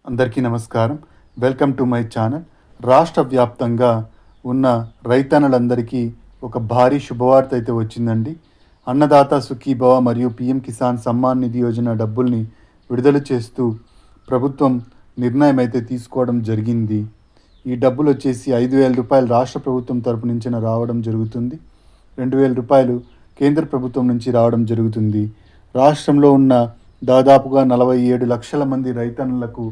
అందరికీ నమస్కారం. Welcome to my channel. రాష్ట్ర వ్యాప్తంగా ఉన్న రైతన్నలందరికీ ఒక భారీ శుభవార్త అయితే వచ్చిందండి. అన్నదాత సుఖీభవ మరియు పీఎం కిసాన్ సమ్మాన్ నిధి యోజన డబ్బుల్ని విడుదల చేస్తూ ప్రభుత్వం నిర్ణయం అయితే తీసుకోవడం జరిగింది. ఈ డబ్బులు వచ్చేసి 5,000 రూపాయలు రాష్ట్ర ప్రభుత్వం తరపు నుంచి రావడం జరుగుతుంది. 2,000 రూపాయలు కేంద్ర ప్రభుత్వం నుంచి రావడం జరుగుతుంది. రాష్ట్రంలో ఉన్న దాదాపుగా 47 లక్షల మంది రైతన్నులకు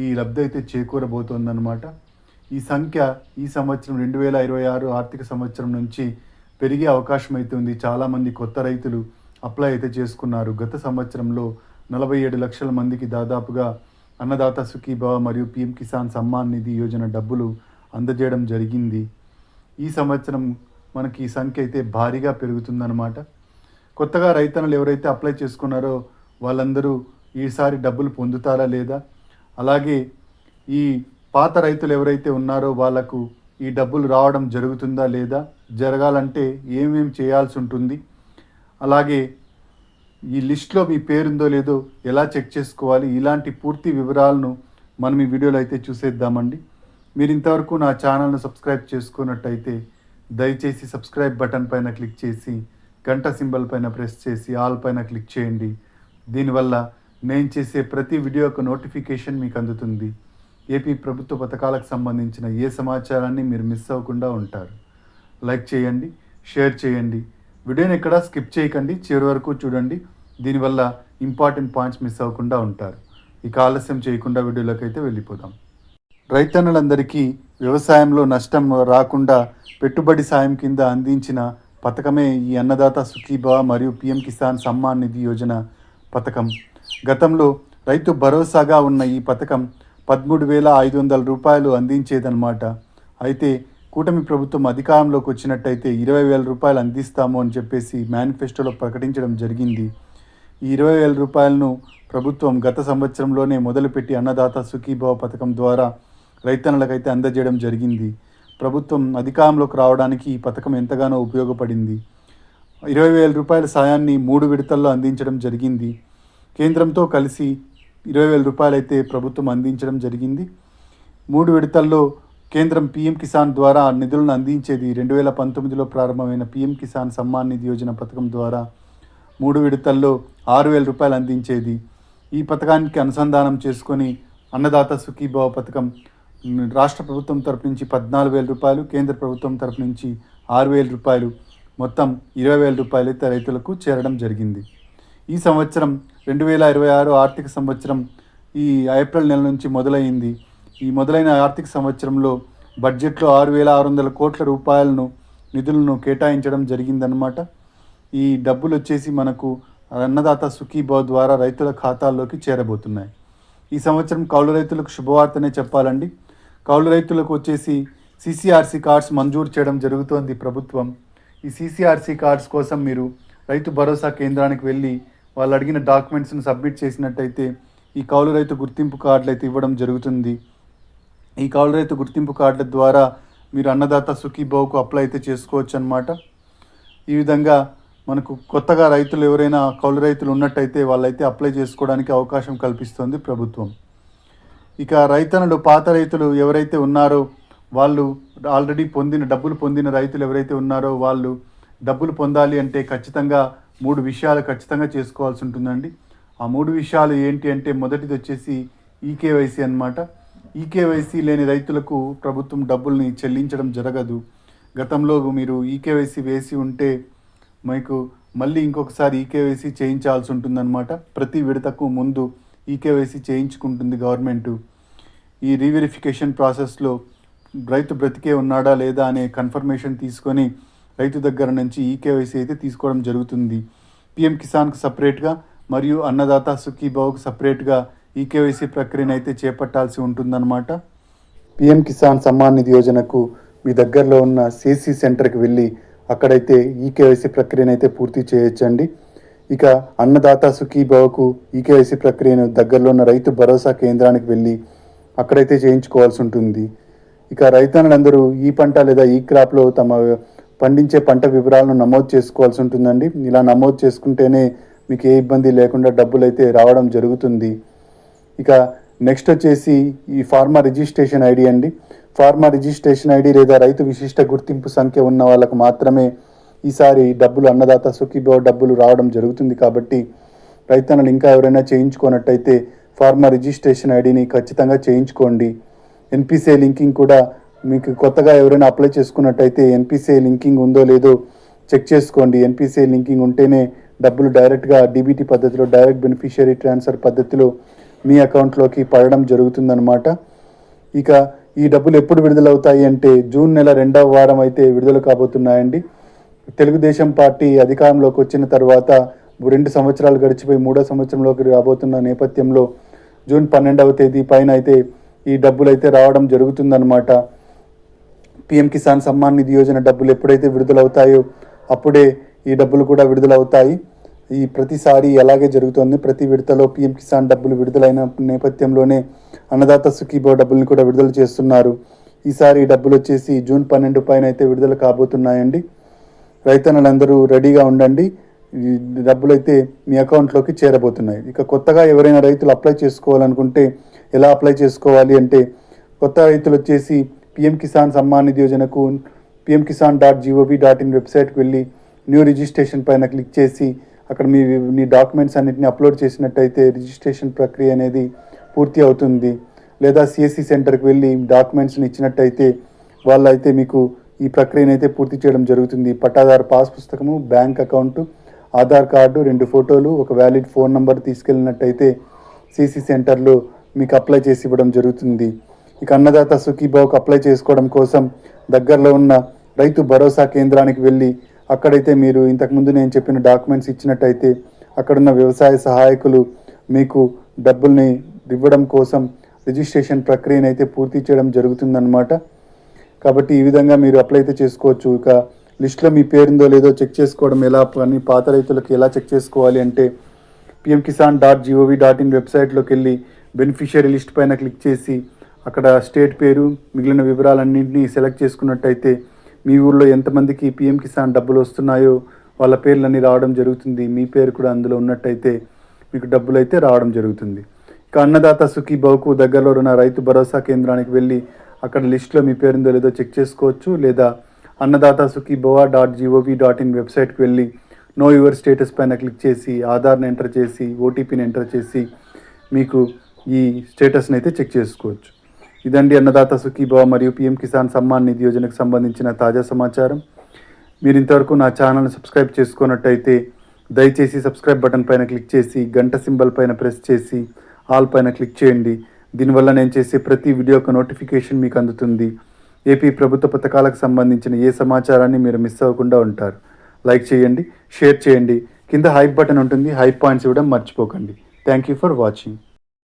ఈ లబ్ధి అయితే చేకూరబోతోందన్నమాట. ఈ సంఖ్య ఈ సంవత్సరం 2026 ఆర్థిక సంవత్సరం నుంచి పెరిగే అవకాశం అయితే ఉంది. చాలామంది కొత్త రైతులు అప్లై అయితే చేసుకున్నారు. గత సంవత్సరంలో 47 లక్షల మందికి దాదాపుగా అన్నదాత సుఖీభవ మరియు పీఎం కిసాన్ సమ్మాన్ నిధి యోజన డబ్బులు అందజేయడం జరిగింది. ఈ సంవత్సరం మనకి ఈ సంఖ్య అయితే భారీగా పెరుగుతుందన్నమాట. కొత్తగా రైతన్నులు ఎవరైతే అప్లై చేసుకున్నారో వాళ్ళందరూ ఈసారి డబ్బులు పొందుతారా లేదా, అలాగే ఈ పాత రైతులు ఎవరైతే ఉన్నారో వాళ్ళకు ఈ డబ్బులు రావడం జరుగుతుందా లేదా, జరగాలంటే ఏమేమి చేయాల్సి ఉంటుంది, అలాగే ఈ లిస్ట్లో మీ పేరుందో లేదో ఎలా చెక్ చేసుకోవాలి, ఇలాంటి పూర్తి వివరాలను మనం ఈ వీడియోలో అయితే చూసేద్దామండి. మీరు ఇంతవరకు నా ఛానల్ను సబ్స్క్రైబ్ చేసుకున్నట్టయితే దయచేసి సబ్స్క్రైబ్ బటన్ పైన క్లిక్ చేసి గంట సింబల్ పైన ప్రెస్ చేసి ఆల్ పైన క్లిక్ చేయండి. దీనివల్ల నేను చేసే ప్రతి వీడియో యొక్క నోటిఫికేషన్ మీకు అందుతుంది. ఏపీ ప్రభుత్వ పథకాలకు సంబంధించిన ఏ సమాచారాన్ని మీరు మిస్ అవ్వకుండా ఉంటారు. లైక్ చేయండి, షేర్ చేయండి, వీడియోని ఎక్కడా స్కిప్ చేయకండి, చివరి వరకు చూడండి. దీనివల్ల ఇంపార్టెంట్ పాయింట్స్ మిస్ అవ్వకుండా ఉంటారు. ఇక ఆలస్యం చేయకుండా వీడియోలోకి అయితే వెళ్ళిపోదాం. రైతన్నులందరికీ వ్యవసాయంలో నష్టం రాకుండా పెట్టుబడి సాయం కింద అందించిన పథకమే ఈ అన్నదాత సుఖీభవ మరియు పీఎం కిసాన్ సమ్మాన్ నిధి యోజన పథకం. గతంలో రైతు భరోసాగా ఉన్న ఈ పథకం 13,500 రూపాయలు అందించేదన్నమాట. అయితే కూటమి ప్రభుత్వం అధికారంలోకి వచ్చినట్టయితే 20,000 రూపాయలు అందిస్తాము అని చెప్పేసి మేనిఫెస్టోలో ప్రకటించడం జరిగింది. ఈ 20,000 రూపాయలను ప్రభుత్వం గత సంవత్సరంలోనే మొదలుపెట్టి అన్నదాత సుఖీభవ పథకం ద్వారా రైతన్నులకైతే అందజేయడం జరిగింది. ప్రభుత్వం అధికారంలోకి రావడానికి ఈ పథకం ఎంతగానో ఉపయోగపడింది. 20,000 రూపాయల సాయాన్ని 3 విడతల్లో అందించడం జరిగింది. కేంద్రంతో కలిసి 20,000 రూపాయలు అయితే ప్రభుత్వం అందించడం జరిగింది. 3 విడతల్లో కేంద్రం పీఎం కిసాన్ ద్వారా నిధులను అందించేది. 2019లో ప్రారంభమైన పీఎం కిసాన్ సమ్మాన్ నిధి యోజన పథకం ద్వారా 3 విడతల్లో 6,000 రూపాయలు అందించేది. ఈ పథకానికి అనుసంధానం చేసుకొని అన్నదాత సుఖీభవ పథకం రాష్ట్ర ప్రభుత్వం తరపు నుంచి 14,000 రూపాయలు, కేంద్ర ప్రభుత్వం తరపు నుంచి 6,000 రూపాయలు, మొత్తం 20,000 రూపాయలు అయితే రైతులకు చేరడం జరిగింది. ఈ సంవత్సరం 2026 ఆర్థిక సంవత్సరం ఈ ఏప్రిల్ నెల నుంచి మొదలైంది. ఈ మొదలైన ఆర్థిక సంవత్సరంలో బడ్జెట్లో 6,600 కోట్ల రూపాయలను నిధులను కేటాయించడం జరిగిందన్నమాట. ఈ డబ్బులు వచ్చేసి మనకు అన్నదాత సుఖీభవ ద్వారా రైతుల ఖాతాల్లోకి చేరబోతున్నాయి. ఈ సంవత్సరం కౌలు రైతులకు శుభవార్తనే చెప్పాలండి. కౌలు రైతులకు వచ్చేసి సీసీఆర్సీ కార్డ్స్ మంజూరు చేయడం జరుగుతోంది ప్రభుత్వం. ఈ సీసీఆర్సీ కార్డ్స్ కోసం మీరు రైతు భరోసా కేంద్రానికి వెళ్ళి వాళ్ళు అడిగిన డాక్యుమెంట్స్ను సబ్మిట్ చేసినట్టయితే ఈ కౌలు రైతు గుర్తింపు కార్డులు అయితే ఇవ్వడం జరుగుతుంది. ఈ కౌలు రైతు గుర్తింపు కార్డుల ద్వారా మీరు అన్నదాత సుఖీభవకు అప్లై అయితే చేసుకోవచ్చు అన్నమాట. ఈ విధంగా మనకు కొత్తగా రైతులు ఎవరైనా కౌలు రైతులు ఉన్నట్టయితే వాళ్ళైతే అప్లై చేసుకోవడానికి అవకాశం కల్పిస్తుంది ప్రభుత్వం. ఇక రైతన్నులు పాత రైతులు ఎవరైతే ఉన్నారో వాళ్ళు ఆల్రెడీ డబ్బులు పొందిన రైతులు ఎవరైతే ఉన్నారో వాళ్ళు డబ్బులు పొందాలి అంటే ఖచ్చితంగా 3 విషయాలు ఖచ్చితంగా చేసుకోవాల్సి ఉంటుందండి. ఆ 3 విషయాలు ఏంటి అంటే మొదటిది వచ్చేసి ఈకేవైసీ అన్నమాట. ఈకేవైసీ లేని రైతులకు ప్రభుత్వం డబ్బుల్ని చెల్లించడం జరగదు. గతంలో మీరు ఈకేవైసీ వేసి ఉంటే మీకు మళ్ళీ ఇంకొకసారి ఈకేవైసీ చేయించాల్సి ఉంటుందన్నమాట. ప్రతి విడతకు ముందు ఈకేవైసీ చేయించుకుంటుంది గవర్నమెంటు. ఈ రీవెరిఫికేషన్ ప్రాసెస్లో రైతు బ్రతికే ఉన్నాడా లేదా అనే కన్ఫర్మేషన్ తీసుకొని రైతు దగ్గర నుంచి ఈకేవైసీ అయితే తీసుకోవడం జరుగుతుంది. పీఎం కిసాన్కు సపరేట్గా మరియు అన్నదాత సుఖీభవకు సపరేట్గా ఈకేవైసీ ప్రక్రియను అయితే చేపట్టాల్సి ఉంటుందన్నమాట. పీఎం కిసాన్ సమ్మాన్ నిధి యోజనకు మీ దగ్గరలో ఉన్న సిసి సెంటర్కి వెళ్ళి అక్కడైతే ఈకేవైసీ ప్రక్రియను అయితే పూర్తి చేయొచ్చండి. ఇక అన్నదాత సుఖీభవకు ఈకేవైసీ ప్రక్రియను దగ్గరలో ఉన్న రైతు భరోసా కేంద్రానికి వెళ్ళి అక్కడైతే చేయించుకోవాల్సి ఉంటుంది. ఇక రైతన్నులందరూ ఈ పంట లేదా ఈ క్రాప్లో తమ పండించే పంట వివరాలను నమోదు చేసుకోవాల్సి ఉంటుందండి. ఇలా నమోదు చేసుకుంటేనే మీకు ఏ ఇబ్బంది లేకుండా డబ్బులు అయితే రావడం జరుగుతుంది. ఇక నెక్స్ట్ వచ్చేసి ఈ ఫార్మర్ రిజిస్ట్రేషన్ ఐడి అండి. ఫార్మర్ రిజిస్ట్రేషన్ ఐడి లేదా రైతు విశిష్ట గుర్తింపు సంఖ్య ఉన్న వాళ్ళకు మాత్రమే ఈసారి డబ్బులు అన్నదాత సుఖీభవ డబ్బులు రావడం జరుగుతుంది. కాబట్టి రైతన్నలు ఇంకా ఎవరైనా చేయించుకున్నట్టయితే ఫార్మర్ రిజిస్ట్రేషన్ ఐడిని ఖచ్చితంగా చేయించుకోండి. ఎన్పిసిఐ లింకింగ్ కూడా మీకు కొత్తగా ఎవరైనా అప్లై చేసుకున్నట్టయితే ఎన్పిసిఐ లింకింగ్ ఉందో లేదో చెక్ చేసుకోండి. ఎన్పిసిఐ లింకింగ్ ఉంటేనే డబ్బులు డైరెక్ట్గా డీబీటీ పద్ధతిలో డైరెక్ట్ బెనిఫిషియరీ ట్రాన్స్ఫర్ పద్ధతిలో మీ అకౌంట్లోకి పడడం జరుగుతుందన్నమాట. ఇక ఈ డబ్బులు ఎప్పుడు విడుదలవుతాయి అంటే జూన్ నెల 2వ వారం అయితే విడుదల కాబోతున్నాయండి. తెలుగుదేశం పార్టీ అధికారంలోకి వచ్చిన తర్వాత 2 సంవత్సరాలు గడిచిపోయి 3వ సంవత్సరంలోకి రాబోతున్న నేపథ్యంలో జూన్ 12వ తేదీ పైన అయితే ఈ డబ్బులు అయితే రావడం జరుగుతుందన్నమాట. పిఎం కిసాన్ సమ్మాన్ నిధి యోజన డబ్బులు ఎప్పుడైతే విడుదలవుతాయో అప్పుడే ఈ డబ్బులు కూడా విడుదలవుతాయి. ఈ ప్రతిసారి అలాగే జరుగుతుంది. ప్రతి విడతలో పిఎం కిసాన్ డబ్బులు విడుదలైన నేపథ్యంలోనే అన్నదాత సుఖీభవ డబ్బుల్ని కూడా విడుదల చేస్తున్నారు. ఈసారి ఈ డబ్బులు వచ్చేసి జూన్ 12 పైన అయితే విడుదల కాబోతున్నాయండి. రైతన్నలందరూ రెడీగా ఉండండి. ఈ డబ్బులు అయితే మీ అకౌంట్లోకి చేరబోతున్నాయి. ఇక కొత్తగా ఎవరైనా రైతులు అప్లై చేసుకోవాలనుకుంటే ఎలా అప్లై చేసుకోవాలి అంటే కొత్త రైతులు వచ్చేసి పిఎం కిసాన్ సమ్మాన్ నిధి యోజనకు pmkisan.gov.in వెబ్సైట్కి వెళ్ళి న్యూ రిజిస్ట్రేషన్ పైన క్లిక్ చేసి అక్కడ మీ డాక్యుమెంట్స్ అన్నింటినీ అప్లోడ్ చేసినట్టయితే రిజిస్ట్రేషన్ ప్రక్రియ అనేది పూర్తి అవుతుంది. లేదా సిఎస్సి సెంటర్కి వెళ్ళి డాక్యుమెంట్స్ని ఇచ్చినట్టయితే వాళ్ళైతే మీకు ఈ ప్రక్రియను అయితే పూర్తి చేయడం జరుగుతుంది. పట్టాదారు పాస్ పుస్తకము, బ్యాంక్ అకౌంటు, ఆధార్ కార్డు, 2 ఫోటోలు, ఒక వ్యాలిడ్ ఫోన్ నంబర్ తీసుకెళ్ళినట్టయితే సిసి సెంటర్లో మీకు అప్లై చేసి ఇవ్వడం జరుగుతుంది. ఇక అన్నదాత సుఖీభవకు అప్లై చేసుకోవడం కోసం దగ్గరలో ఉన్న రైతు భరోసా కేంద్రానికి వెళ్ళి అక్కడైతే మీరు ఇంతకుముందు నేను చెప్పిన డాక్యుమెంట్స్ ఇచ్చినట్టయితే అక్కడున్న వ్యవసాయ సహాయకులు మీకు డబ్బుల్ని ఇవ్వడం కోసం రిజిస్ట్రేషన్ ప్రక్రియను అయితే పూర్తి చేయడం జరుగుతుందన్నమాట. కాబట్టి ఈ విధంగా మీరు అప్లై అయితే చేసుకోవచ్చు. ఇక లిస్ట్లో మీ పేరుందో లేదో చెక్ చేసుకోవడం ఎలా అని పాత రైతులకు ఎలా చెక్ చేసుకోవాలి అంటే pmkisan.gov.in వెబ్సైట్లోకి వెళ్ళి బెనిఫిషియరీ లిస్ట్ పైన క్లిక్ చేసి అక్కడ స్టేట్ పేరు మిగిలిన వివరాలన్నింటినీ సెలెక్ట్ చేసుకున్నట్టయితే మీ ఊళ్ళో ఎంతమందికి పిఎం కిసాన్ డబ్బులు వస్తున్నాయో వాళ్ళ పేర్లన్నీ రావడం జరుగుతుంది. మీ పేరు కూడా అందులో ఉన్నట్టయితే మీకు డబ్బులు అయితే రావడం జరుగుతుంది. ఇక అన్నదాత సుఖీభవకు దగ్గరలో ఉన్న రైతు భరోసా కేంద్రానికి వెళ్ళి అక్కడ లిస్ట్లో మీ పేరుందో లేదో చెక్ చేసుకోవచ్చు. లేదా అన్నదాత సుఖీభవ.gov.in వెబ్సైట్కి వెళ్ళి నో యువర్ స్టేటస్ పైన క్లిక్ చేసి ఆధార్ని ఎంటర్ చేసి ఓటీపీని ఎంటర్ చేసి మీకు ఈ స్టేటస్ని అయితే చెక్ చేసుకోవచ్చు. ఇదండి అన్నదాత సుఖీభవ మరియు పిఎం కిసాన్ సమ్మాన్ నిధి యోజనకు సంబంధించిన తాజా సమాచారం. మీరు ఇంతవరకు నా ఛానల్ని సబ్స్క్రైబ్ చేసుకున్నట్టయితే దయచేసి సబ్స్క్రైబ్ బటన్ పైన క్లిక్ చేసి గంట సింబల్ పైన ప్రెస్ చేసి ఆల్ పైన క్లిక్ చేయండి. దీనివల్ల నేను చేసే ప్రతి వీడియో యొక్క నోటిఫికేషన్ మీకు అందుతుంది. ఏపీ ప్రభుత్వ పథకాలకు సంబంధించిన ఏ సమాచారాన్ని మీరు మిస్ అవ్వకుండా ఉంటారు. లైక్ చేయండి, షేర్ చేయండి, కింద హైప్ బటన్ ఉంటుంది, హైప్ పాయింట్స్ ఇవ్వడం మర్చిపోకండి. Thank you for watching.